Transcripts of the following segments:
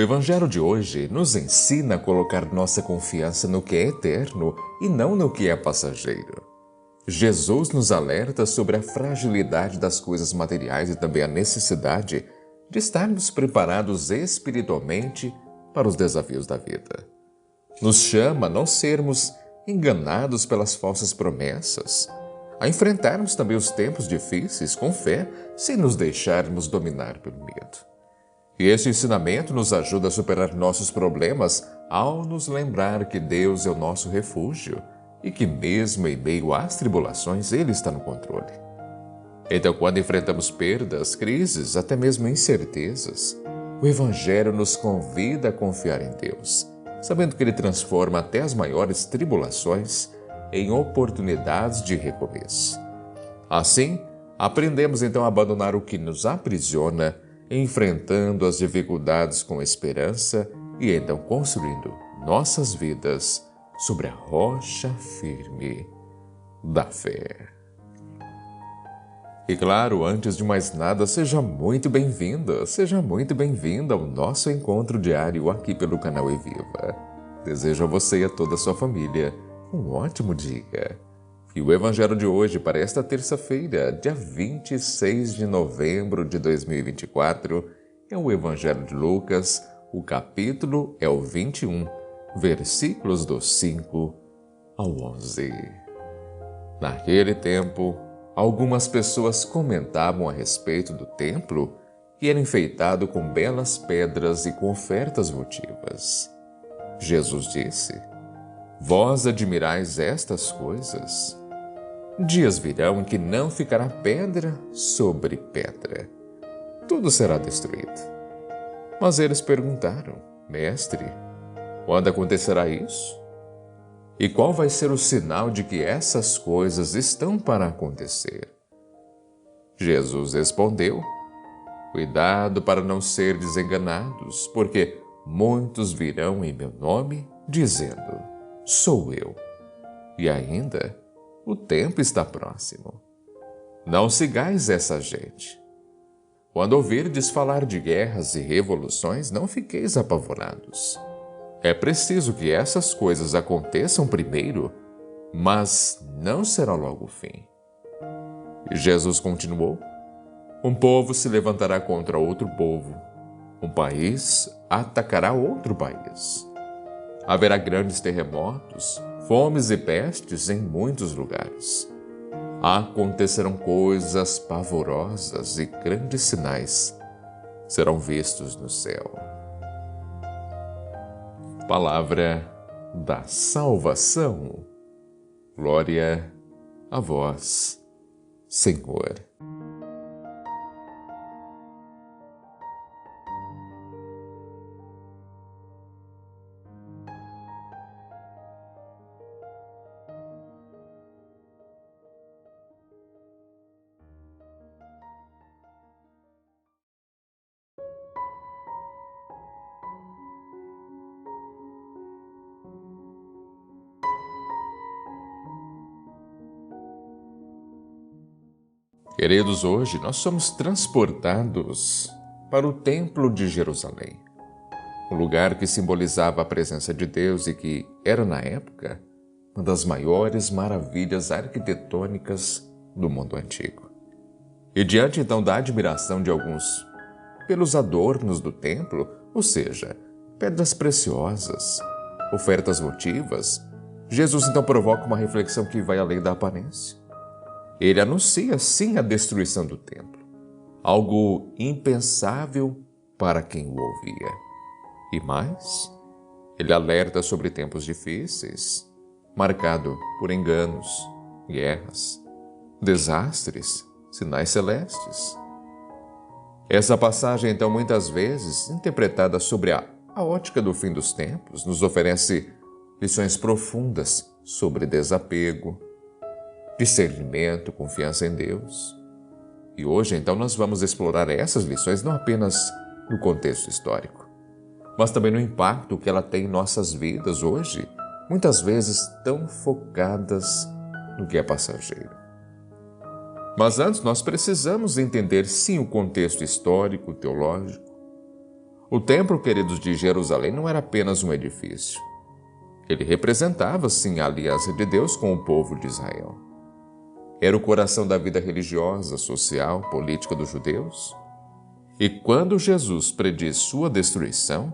O Evangelho de hoje nos ensina a colocar nossa confiança no que é eterno e não no que é passageiro. Jesus nos alerta sobre a fragilidade das coisas materiais e também a necessidade de estarmos preparados espiritualmente para os desafios da vida. Nos chama a não sermos enganados pelas falsas promessas, a enfrentarmos também os tempos difíceis com fé, sem nos deixarmos dominar pelo medo. E este ensinamento nos ajuda a superar nossos problemas ao nos lembrar que Deus é o nosso refúgio e que mesmo em meio às tribulações Ele está no controle. Então, quando enfrentamos perdas, crises, até mesmo incertezas, o Evangelho nos convida a confiar em Deus, sabendo que Ele transforma até as maiores tribulações em oportunidades de recomeço. Assim, aprendemos então a abandonar o que nos aprisiona, enfrentando as dificuldades com esperança e então construindo nossas vidas sobre a rocha firme da fé. E claro, antes de mais nada, seja muito bem-vinda, seja muito bem-vinda ao nosso encontro diário aqui pelo canal Eviva. Desejo a você e a toda a sua família um ótimo dia. E o Evangelho de hoje para esta terça-feira, dia 26 de novembro de 2024, é o Evangelho de Lucas, o capítulo é o 21, versículos do 5 ao 11. Naquele tempo, algumas pessoas comentavam a respeito do templo, que era enfeitado com belas pedras e com ofertas votivas. Jesus disse: "Vós admirais estas coisas? Dias virão em que não ficará pedra sobre pedra. Tudo será destruído." Mas eles perguntaram: "Mestre, quando acontecerá isso? E qual vai ser o sinal de que essas coisas estão para acontecer?" Jesus respondeu: "Cuidado para não serdes enganados, porque muitos virão em meu nome, dizendo: Sou eu. E ainda, o tempo está próximo. Não sigais essa gente. Quando ouvirdes falar de guerras e revoluções, não fiqueis apavorados. É preciso que essas coisas aconteçam primeiro, mas não será logo o fim." E Jesus continuou: "Um povo se levantará contra outro povo. Um país atacará outro país. Haverá grandes terremotos, fomes e pestes em muitos lugares. Acontecerão coisas pavorosas e grandes sinais serão vistos no céu." Palavra da salvação. Glória a vós, Senhor. Queridos, hoje nós somos transportados para o Templo de Jerusalém, um lugar que simbolizava a presença de Deus e que era, na época, uma das maiores maravilhas arquitetônicas do mundo antigo. E diante então da admiração de alguns pelos adornos do templo, ou seja, pedras preciosas, ofertas votivas, Jesus então provoca uma reflexão que vai além da aparência. Ele anuncia, sim, a destruição do templo, algo impensável para quem o ouvia. E mais, ele alerta sobre tempos difíceis, marcado por enganos, guerras, desastres, sinais celestes. Essa passagem, então, muitas vezes, interpretada sobre a ótica do fim dos tempos, nos oferece lições profundas sobre desapego, discernimento, confiança em Deus. E hoje, então, nós vamos explorar essas lições não apenas no contexto histórico, mas também no impacto que ela tem em nossas vidas hoje, muitas vezes tão focadas no que é passageiro. Mas antes nós precisamos entender, sim, o contexto histórico, teológico. O templo, queridos, de Jerusalém não era apenas um edifício. Ele representava, sim, a aliança de Deus com o povo de Israel. Era o coração da vida religiosa, social, política dos judeus. E quando Jesus prediz sua destruição,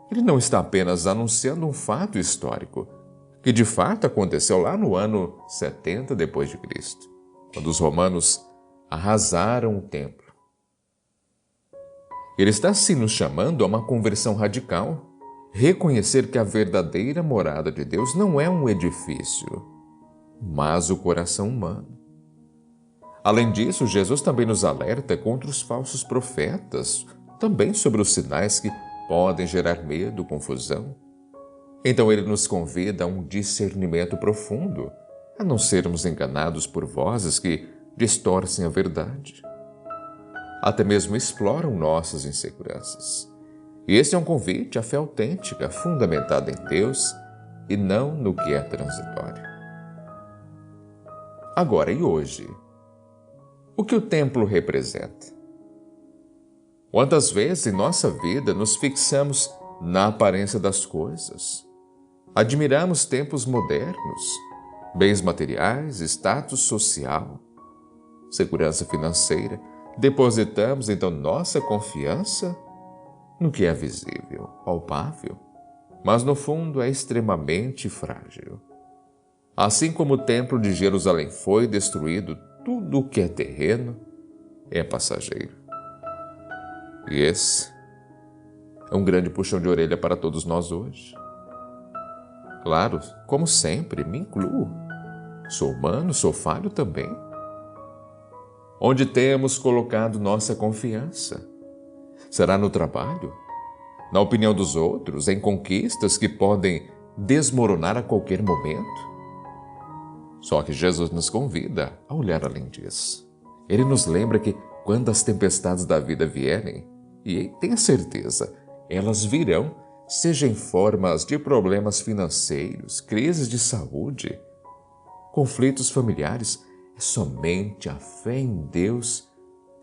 ele não está apenas anunciando um fato histórico, que de fato aconteceu lá no ano 70 depois de Cristo, quando os romanos arrasaram o templo. Ele está sim nos chamando a uma conversão radical, reconhecer que a verdadeira morada de Deus não é um edifício, mas o coração humano. Além disso, Jesus também nos alerta contra os falsos profetas, também sobre os sinais que podem gerar medo, confusão. Então ele nos convida a um discernimento profundo, a não sermos enganados por vozes que distorcem a verdade. Até mesmo exploram nossas inseguranças. E esse é um convite à fé autêntica, fundamentada em Deus e não no que é transitório. Agora, e hoje? O que o templo representa? Quantas vezes em nossa vida nos fixamos na aparência das coisas? Admiramos tempos modernos, bens materiais, status social, segurança financeira. Depositamos, então, nossa confiança no que é visível, palpável, mas no fundo é extremamente frágil. Assim como o templo de Jerusalém foi destruído, tudo o que é terreno é passageiro. E esse é um grande puxão de orelha para todos nós hoje. Claro, como sempre, me incluo. Sou humano, sou falho também. Onde temos colocado nossa confiança? Será no trabalho? Na opinião dos outros? Em conquistas que podem desmoronar a qualquer momento? Só que Jesus nos convida a olhar além disso. Ele nos lembra que quando as tempestades da vida vierem, e tenha certeza, elas virão, seja em formas de problemas financeiros, crises de saúde, conflitos familiares, é somente a fé em Deus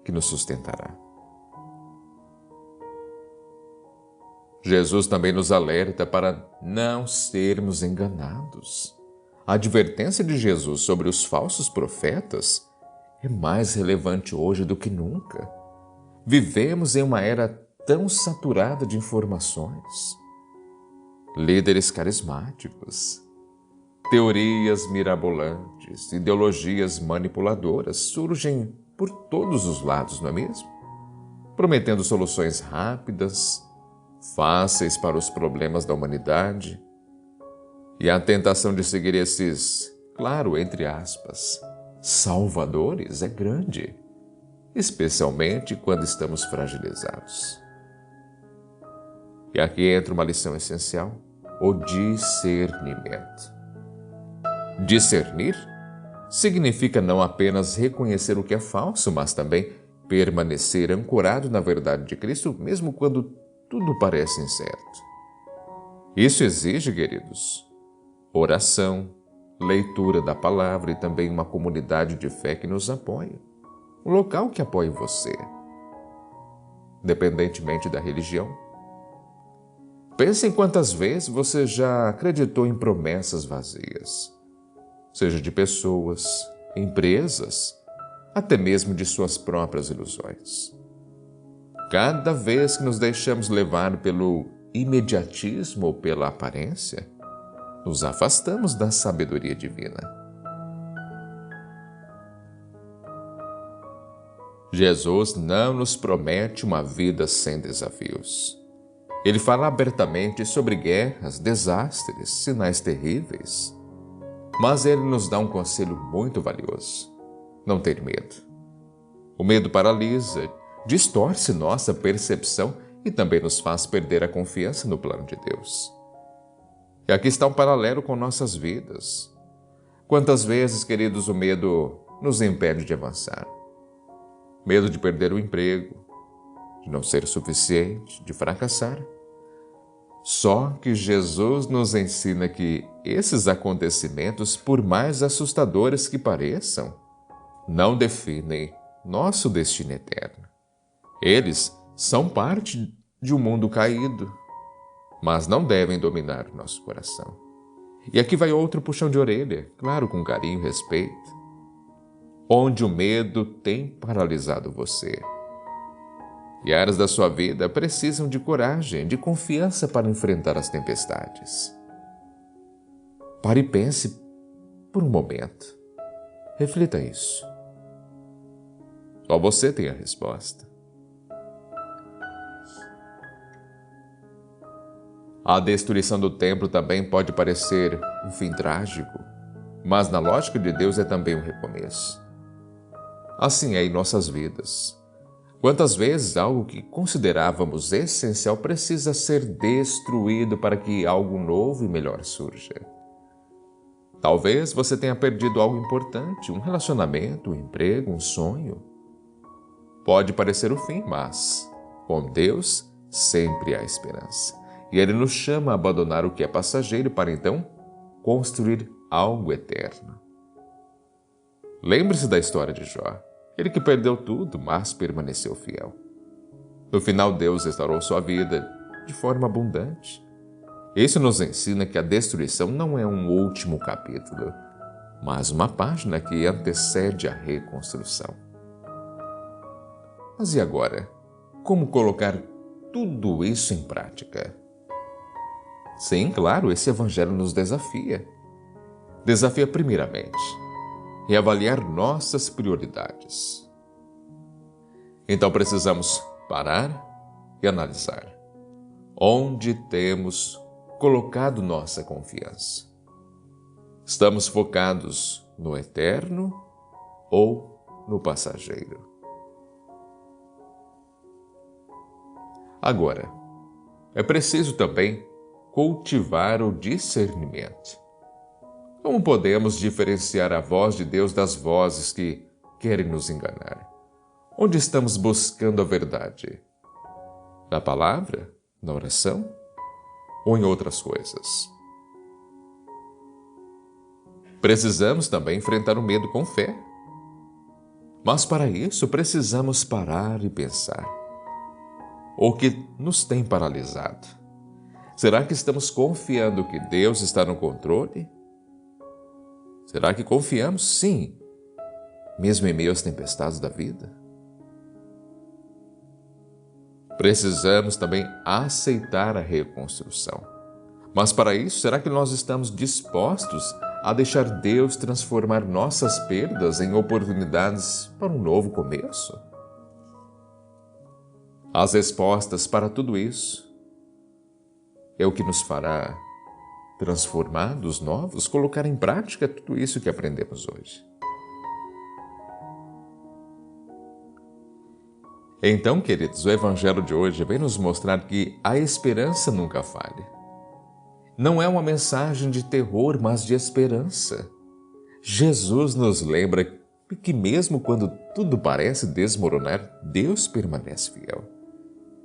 que nos sustentará. Jesus também nos alerta para não sermos enganados. A advertência de Jesus sobre os falsos profetas é mais relevante hoje do que nunca. Vivemos em uma era tão saturada de informações. Líderes carismáticos, teorias mirabolantes, ideologias manipuladoras surgem por todos os lados, não é mesmo? Prometendo soluções rápidas, fáceis para os problemas da humanidade. E a tentação de seguir esses, claro, entre aspas, salvadores é grande, especialmente quando estamos fragilizados. E aqui entra uma lição essencial, o discernimento. Discernir significa não apenas reconhecer o que é falso, mas também permanecer ancorado na verdade de Cristo, mesmo quando tudo parece incerto. Isso exige, queridos, oração, leitura da palavra e também uma comunidade de fé que nos apoie. Um local que apoie você, independentemente da religião. Pense em quantas vezes você já acreditou em promessas vazias, seja de pessoas, empresas, até mesmo de suas próprias ilusões. Cada vez que nos deixamos levar pelo imediatismo ou pela aparência, nos afastamos da sabedoria divina. Jesus não nos promete uma vida sem desafios. Ele fala abertamente sobre guerras, desastres, sinais terríveis. Mas ele nos dá um conselho muito valioso: não ter medo. O medo paralisa, distorce nossa percepção e também nos faz perder a confiança no plano de Deus. E aqui está um paralelo com nossas vidas. Quantas vezes, queridos, o medo nos impede de avançar? Medo de perder o emprego, de não ser suficiente, de fracassar. Só que Jesus nos ensina que esses acontecimentos, por mais assustadores que pareçam, não definem nosso destino eterno. Eles são parte de um mundo caído, mas não devem dominar nosso coração. E aqui vai outro puxão de orelha, claro, com carinho e respeito. Onde o medo tem paralisado você. E áreas da sua vida precisam de coragem, de confiança para enfrentar as tempestades. Pare e pense por um momento. Reflita isso. Só você tem a resposta. A destruição do templo também pode parecer um fim trágico, mas na lógica de Deus é também um recomeço. Assim é em nossas vidas. Quantas vezes algo que considerávamos essencial precisa ser destruído para que algo novo e melhor surja? Talvez você tenha perdido algo importante, um relacionamento, um emprego, um sonho. Pode parecer o fim, mas com Deus sempre há esperança. E Ele nos chama a abandonar o que é passageiro para então construir algo eterno. Lembre-se da história de Jó. Ele que perdeu tudo, mas permaneceu fiel. No final, Deus restaurou sua vida de forma abundante. Isso nos ensina que a destruição não é um último capítulo, mas uma página que antecede a reconstrução. Mas e agora? Como colocar tudo isso em prática? Sim, claro, esse evangelho nos desafia. Desafia primeiramente reavaliar nossas prioridades. Então precisamos parar e analisar onde temos colocado nossa confiança. Estamos focados no eterno ou no passageiro? Agora, é preciso também cultivar o discernimento. Como podemos diferenciar a voz de Deus das vozes que querem nos enganar? Onde estamos buscando a verdade? Na palavra? Na oração? Ou em outras coisas? Precisamos também enfrentar o medo com fé. Mas para isso precisamos parar e pensar. O que nos tem paralisado? Será que estamos confiando que Deus está no controle? Será que confiamos, sim, mesmo em meio às tempestades da vida? Precisamos também aceitar a reconstrução. Mas para isso, será que nós estamos dispostos a deixar Deus transformar nossas perdas em oportunidades para um novo começo? As respostas para tudo isso é o que nos fará, transformados, novos, colocar em prática tudo isso que aprendemos hoje. Então, queridos, o Evangelho de hoje vem nos mostrar que a esperança nunca falha. Não é uma mensagem de terror, mas de esperança. Jesus nos lembra que mesmo quando tudo parece desmoronar, Deus permanece fiel.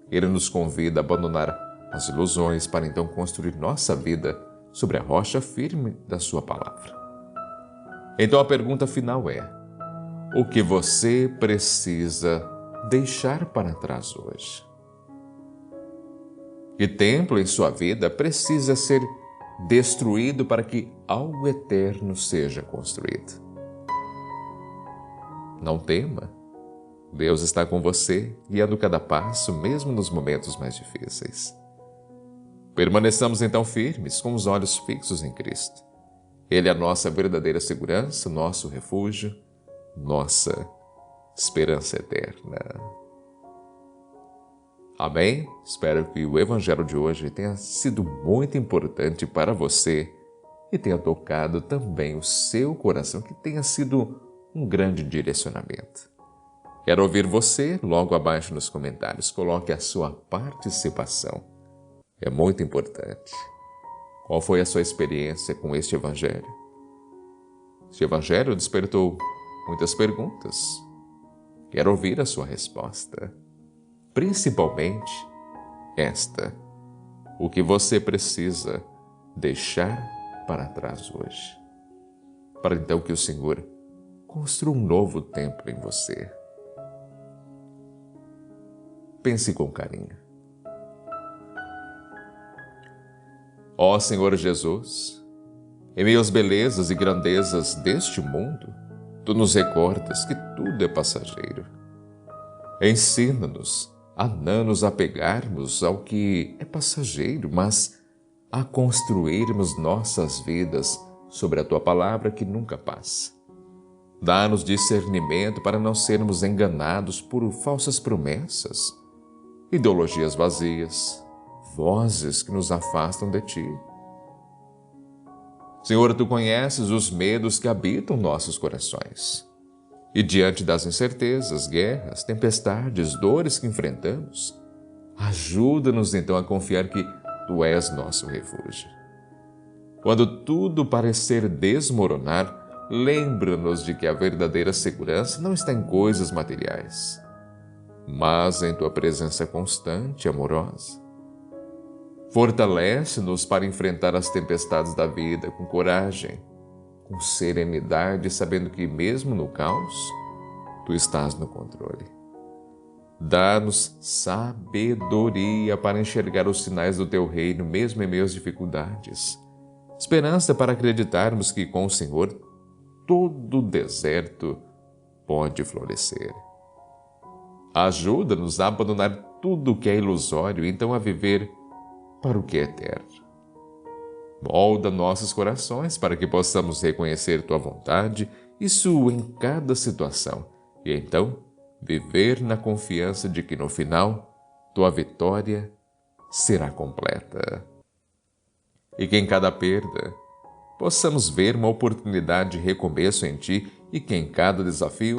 Ele nos convida a abandonar as ilusões para então construir nossa vida sobre a rocha firme da sua palavra. Então a pergunta final é: o que você precisa deixar para trás hoje? Que templo em sua vida precisa ser destruído para que algo eterno seja construído? Não tema. Deus está com você, guiando cada passo, mesmo nos momentos mais difíceis. Permaneçamos então firmes, com os olhos fixos em Cristo. Ele é a nossa verdadeira segurança, nosso refúgio, nossa esperança eterna. Amém? Espero que o Evangelho de hoje tenha sido muito importante para você e tenha tocado também o seu coração, que tenha sido um grande direcionamento. Quero ouvir você logo abaixo nos comentários. Coloque a sua participação. É muito importante. Qual foi a sua experiência com este Evangelho? Este Evangelho despertou muitas perguntas. Quero ouvir a sua resposta. Principalmente esta: o que você precisa deixar para trás hoje, para então que o Senhor construa um novo templo em você. Pense com carinho. Ó Senhor Jesus, em meio às belezas e grandezas deste mundo, Tu nos recordas que tudo é passageiro. Ensina-nos a não nos apegarmos ao que é passageiro, mas a construirmos nossas vidas sobre a Tua palavra que nunca passa. Dá-nos discernimento para não sermos enganados por falsas promessas, ideologias vazias, vozes que nos afastam de Ti. Senhor, Tu conheces os medos que habitam nossos corações. E diante das incertezas, guerras, tempestades, dores que enfrentamos, ajuda-nos então a confiar que Tu és nosso refúgio. Quando tudo parecer desmoronar, lembra-nos de que a verdadeira segurança não está em coisas materiais, mas em Tua presença constante e amorosa. Fortalece-nos para enfrentar as tempestades da vida com coragem, com serenidade, sabendo que mesmo no caos, Tu estás no controle. Dá-nos sabedoria para enxergar os sinais do Teu reino, mesmo em meio às dificuldades. Esperança para acreditarmos que com o Senhor todo deserto pode florescer. Ajuda-nos a abandonar tudo o que é ilusório e então a viver para o que é eterno. Molda nossos corações para que possamos reconhecer Tua vontade, isso em cada situação, e então viver na confiança de que no final Tua vitória será completa. E que em cada perda possamos ver uma oportunidade de recomeço em Ti e que em cada desafio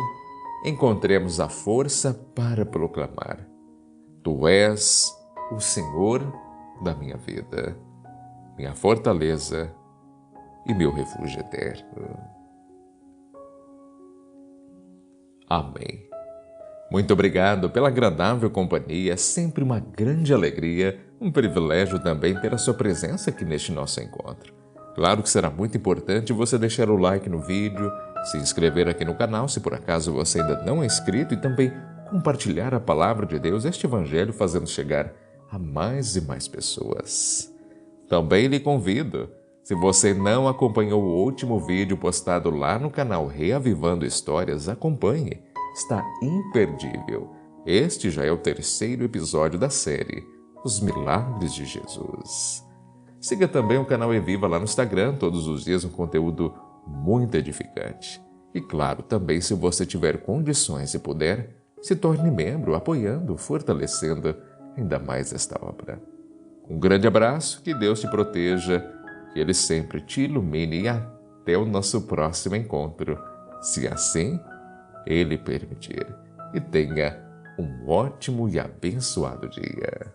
encontremos a força para proclamar: Tu és o Senhor da minha vida, minha fortaleza e meu refúgio eterno. Amém. Muito obrigado pela agradável companhia, é sempre uma grande alegria, um privilégio também ter a sua presença aqui neste nosso encontro. Claro que será muito importante você deixar o like no vídeo, se inscrever aqui no canal se por acaso você ainda não é inscrito e também compartilhar a palavra de Deus, este evangelho, fazendo chegar a mais e mais pessoas. Também lhe convido, se você não acompanhou o último vídeo postado lá no canal Reavivando Histórias, acompanhe, está imperdível. Este já é o 3º episódio da série Os Milagres de Jesus. Siga também o canal Eviva lá no Instagram, todos os dias um conteúdo muito edificante. E claro, também se você tiver condições e puder, se torne membro, apoiando, fortalecendo ainda mais esta obra. Um grande abraço, que Deus te proteja, que Ele sempre te ilumine e até o nosso próximo encontro, se assim Ele permitir. E tenha um ótimo e abençoado dia.